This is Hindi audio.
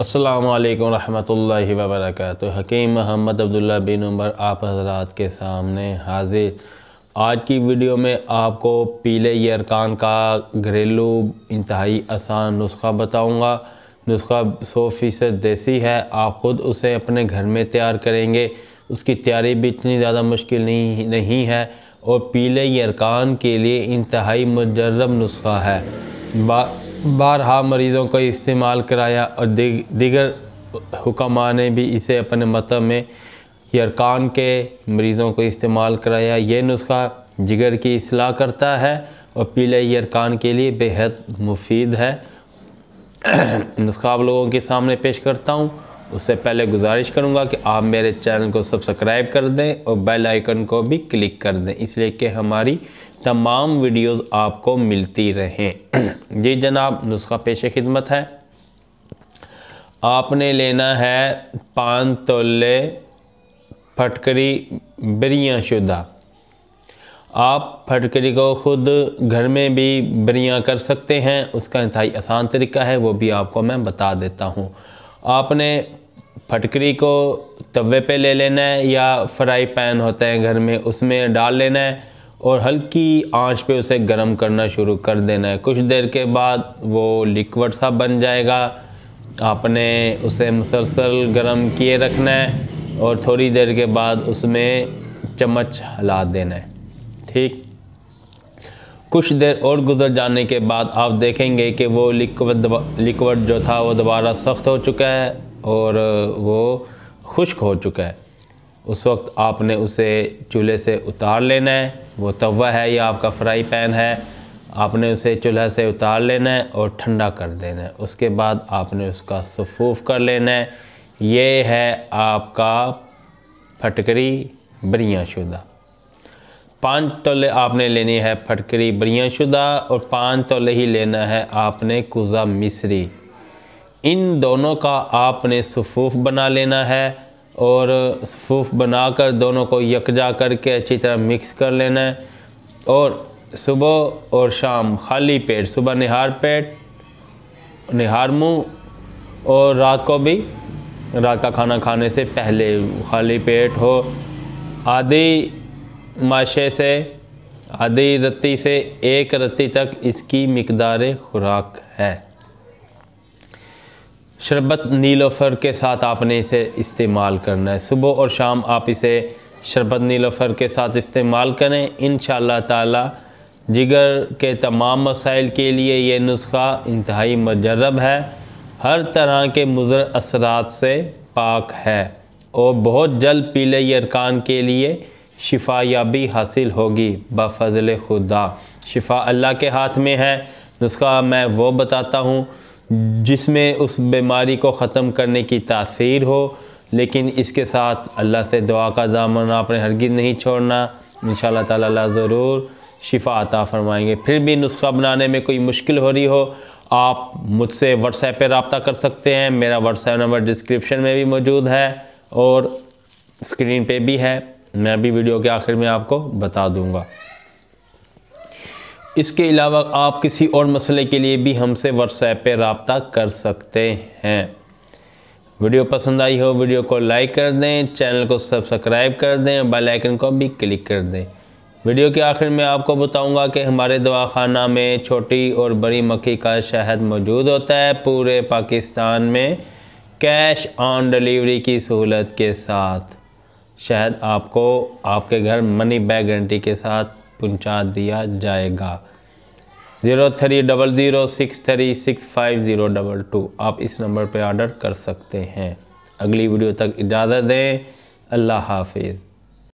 अस्सलामु अलैकुम रहमतुल्लाहि व बरकातुहू। हकीम मोहम्मद अब्दुल्ला बिन उमर आप हज़रात के सामने हाजिर। आज की वीडियो में आपको पीले यरकान का घरेलू इंतहाई आसान नुस्खा बताऊंगा। नुस्खा 100% देसी है। आप ख़ुद उसे अपने घर में तैयार करेंगे। उसकी तैयारी भी इतनी ज़्यादा मुश्किल नहीं है और पीले यरकान के लिए इंतहाई मुजर्रब नुस्खा है। बारहा मरीज़ों को इस्तेमाल कराया और दीगर हुक्मा ने भी इसे अपने मतब में यरकान के मरीज़ों को इस्तेमाल कराया। ये नुस्खा जिगर की इस्लाह करता है और पीले यरकान के लिए बेहद मुफीद है। नुस्खा आप लोगों के सामने पेश करता हूँ। उससे पहले गुजारिश करूँगा कि आप मेरे चैनल को सब्सक्राइब कर दें और बेल आइकन को भी क्लिक कर दें, इसलिए कि हमारी तमाम वीडियोस आपको मिलती रहें। जी जनाब, नुस्खा पेश खिदमत है। आपने लेना है 5 तोले फटकरी बरियां शुदा। आप फटकरी को ख़ुद घर में भी बरियां कर सकते हैं। उसका इंतहाई आसान तरीका है, वो भी आपको मैं बता देता हूँ। आपने फटकरी को तवे पे ले लेना है या फ्राई पैन होता है घर में, उसमें डाल लेना है और हल्की आंच पे उसे गर्म करना शुरू कर देना है। कुछ देर के बाद वो लिक्विड सा बन जाएगा। आपने उसे मुसलसल गर्म किए रखना है और थोड़ी देर के बाद उसमें चम्मच हिला देना है। ठीक, कुछ देर और गुजर जाने के बाद आप देखेंगे कि वो लिक्विड जो था वो दोबारा सख्त हो चुका है और वो खुश्क हो चुका है। उस वक्त आपने उसे चूल्हे से उतार लेना है। वो तवा है या आपका फ्राई पैन है, आपने उसे चूल्हे से उतार लेना है और ठंडा कर देना है। उसके बाद आपने उसका सफ़ूफ़ कर लेना है। ये है आपका फटकरी बरियां शुदा। 5 तोले आपने लेनी है फटकरी बरियां शुदा और 5 तोले ही लेना है आपने कुज़ा मिस्री। इन दोनों का आपने सफ़ूफ़ बना लेना है और सफ़ूफ़ बनाकर दोनों को यकजा करके अच्छी तरह मिक्स कर लेना है। और सुबह और शाम खाली पेट, सुबह निहार पेट, निहार मुँह और रात को भी, रात का खाना खाने से पहले खाली पेट हो। आधी माशे से, आधी रत्ती से 1 रत्ती तक इसकी मिकदार खुराक है। शरबत नीलोफर के साथ आपने इसे इस्तेमाल करना है। सुबह और शाम आप इसे शरबत नीलोफर के साथ इस्तेमाल करें। इंशाअल्लाह ताला जिगर के तमाम मसाइल के लिए ये नुस्खा इंतहाई मुजर्रब है, हर तरह के मुज़र असरात से पाक है और बहुत जल्द पीले यरकान के लिए शिफा याबी हासिल होगी बफ़ज़ल खुदा। शिफा अल्लाह के हाथ में है। नुस्खा मैं वो बताता हूँ जिसमें उस बीमारी को ख़त्म करने की तासीर हो, लेकिन इसके साथ अल्लाह से दुआ का दामन आपने हरगिज़ नहीं छोड़ना। इंशाअल्लाह ताला अल्लाह ज़रूर शिफा अता फरमाएंगे। फिर भी नुस्खा बनाने में कोई मुश्किल हो रही हो, आप मुझसे व्हाट्सएप पे रब्ता कर सकते हैं। मेरा व्हाट्सएप नंबर डिस्क्रिप्शन में भी मौजूद है और स्क्रीन पे भी है। मैं भी वीडियो के आखिर में आपको बता दूंगा। इसके अलावा आप किसी और मसले के लिए भी हमसे व्हाट्सएप पे रब्ता कर सकते हैं। वीडियो पसंद आई हो, वीडियो को लाइक कर दें, चैनल को सब्सक्राइब कर दें, बेल आइकन को भी क्लिक कर दें। वीडियो के आखिर में आपको बताऊंगा कि हमारे दवाखाना में छोटी और बड़ी मक्खी का शहद मौजूद होता है, पूरे पाकिस्तान में कैश ऑन डिलीवरी की सहूलत के साथ। शहद आपको आपके घर मनी बैग गारंटी के साथ पहुंचा दिया जाएगा। 0300636502 आप इस नंबर पर ऑर्डर कर सकते हैं। अगली वीडियो तक इजाज़त दें। अल्लाह हाफिज़।